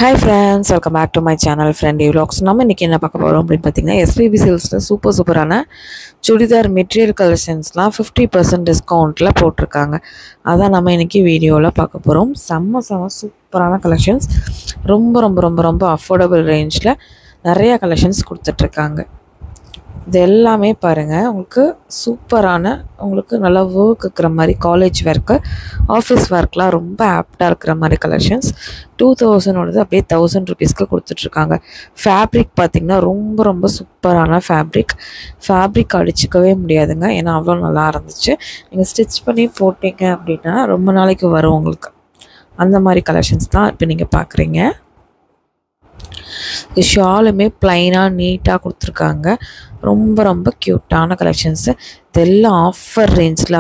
Hi friends, welcome back to my channel Friendly Vlogs. நம்ம இன்னைக்கு என்ன பார்க்க போறோம் அப்படினு பாத்தீங்கன்னா SPB Silksல சூப்பரான சுடிதார் மெட்டீரியல் கலெக்ஷன்ஸ்லாம் 50% டிஸ்கவுண்ட்ல போட்டுருக்காங்க. அதான் நம்ம இன்னைக்கு வீடியோல பார்க்க போறோம். செம்ம சூப்பரான கலெக்ஷன்ஸ். ரொம்ப அஃபோர்டபிள் ரேஞ்ச்ல நிறைய கலெக்ஷன்ஸ் கொடுத்துட்டு இருக்காங்க. இது எல்லாமே பாருங்க உங்களுக்கு சூப்பரான உங்களுக்கு நல்ல வர்க் இருக்கிற மாதிரி காலேஜ் வேர்க்கு ஆஃபீஸ் வேர்க்லாம் ரொம்ப ஆப்டாக இருக்கிற மாதிரி கலெக்ஷன்ஸ் 2000 ஓடது அப்படியே 1000 rupeesக்கு கொடுத்துட்ருக்காங்க. ஃபேப்ரிக் பார்த்திங்கன்னா ரொம்ப சூப்பரான ஃபேப்ரிக் அடிச்சிக்கவே முடியாதுங்க. ஏன்னா அவ்வளோ நல்லா இருந்துச்சு. நீங்கள் ஸ்டிச் பண்ணி போட்டிங்க அப்படின்னா ரொம்ப நாளைக்கு வரும் உங்களுக்கு. அந்த மாதிரி கலெக்ஷன்ஸ் தான் இப்போ நீங்கள் பார்க்குறீங்க. ஷாலுமே பிளைனாக நீட்டாக கொடுத்துருக்காங்க. ரொம்ப க்யூட்டான கலெக்ஷன்ஸு. இதெல்லாம் ஆஃபர் ரேஞ்சில்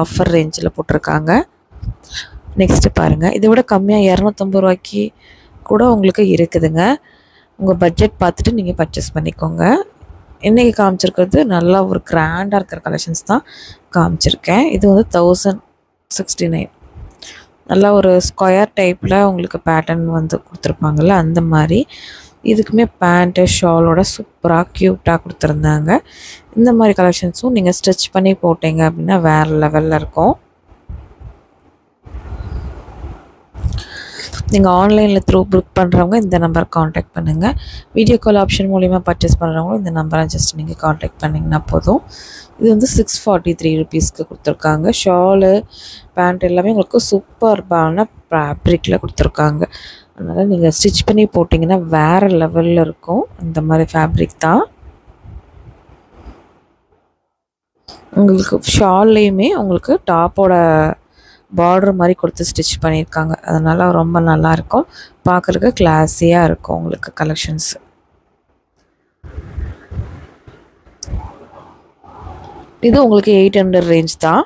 ஆஃபர் ரேஞ்சில் போட்டிருக்காங்க. நெக்ஸ்ட்டு பாருங்கள், இதை விட கம்மியாக 250 ரூபாய்க்கு கூட உங்களுக்கு இருக்குதுங்க. உங்கள் பட்ஜெட் பார்த்துட்டு நீங்கள் பர்ச்சேஸ் பண்ணிக்கோங்க. இன்றைக்கி காமிச்சிருக்கிறது நல்லா ஒரு கிராண்டாக இருக்கிற கலெக்ஷன்ஸ் தான் காமிச்சிருக்கேன். இது வந்து 1069. நல்லா ஒரு ஸ்கொயர் டைப்பில் உங்களுக்கு பேட்டர்ன் வந்து கொடுத்துருப்பாங்கள்ல, அந்த மாதிரி. இதுக்குமே பேண்ட்டு ஷாலோட சூப்பராக க்யூட்டாக கொடுத்துருந்தாங்க. இந்த மாதிரி கலெக்ஷன்ஸும் நீங்கள் ஸ்டிச் பண்ணி போட்டிங்க அப்படின்னா வேறு லெவலில் இருக்கும். நீங்கள் ஆன்லைனில் புக் பண்ணுறவங்க இந்த நம்பர் காண்டாக்ட் பண்ணுங்கள். வீடியோ கால் ஆப்ஷன் மூலிமா பர்ச்சேஸ் பண்ணுறவங்களும் இந்த நம்பரை ஜஸ்ட் நீங்கள் காண்டாக்ட் பண்ணிங்கன்னா போதும். இது வந்து 643 rupeesக்கு கொடுத்துருக்காங்க. ஷாலு பேண்ட் எல்லாமே உங்களுக்கு சூப்பர்பான ஃபேப்ரிக்கில் கொடுத்துருக்காங்க. அதனால் நீங்கள் ஸ்டிச் பண்ணி போட்டிங்கன்னா வேறு லெவலில் இருக்கும். இந்த மாதிரி ஃபேப்ரிக் தான். உங்களுக்கு ஷால்லையுமே உங்களுக்கு டாப்போட பார்டர் மாதிரி கொடுத்து ஸ்டிச் பண்ணியிருக்காங்க. அதனால் ரொம்ப நல்லாயிருக்கும், பார்க்குறதுக்கு கிளாஸியாக இருக்கும் உங்களுக்கு கலெக்ஷன்ஸ். இது உங்களுக்கு 800 ரேஞ்ச் தான்.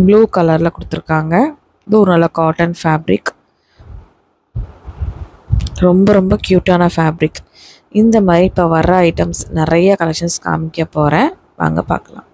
ப்ளூ கலரில் கொடுத்துருக்காங்க. இது ஒரு நல்ல காட்டன் ஃபேப்ரிக். ரொம்ப க்யூட்டான ஃபேப்ரிக். இந்த மாதிரி இப்போ வர்ற ஐட்டம்ஸ் நிறைய கலெக்ஷன்ஸ் காமிக்க போகிறேன். வாங்க பார்க்கலாம்.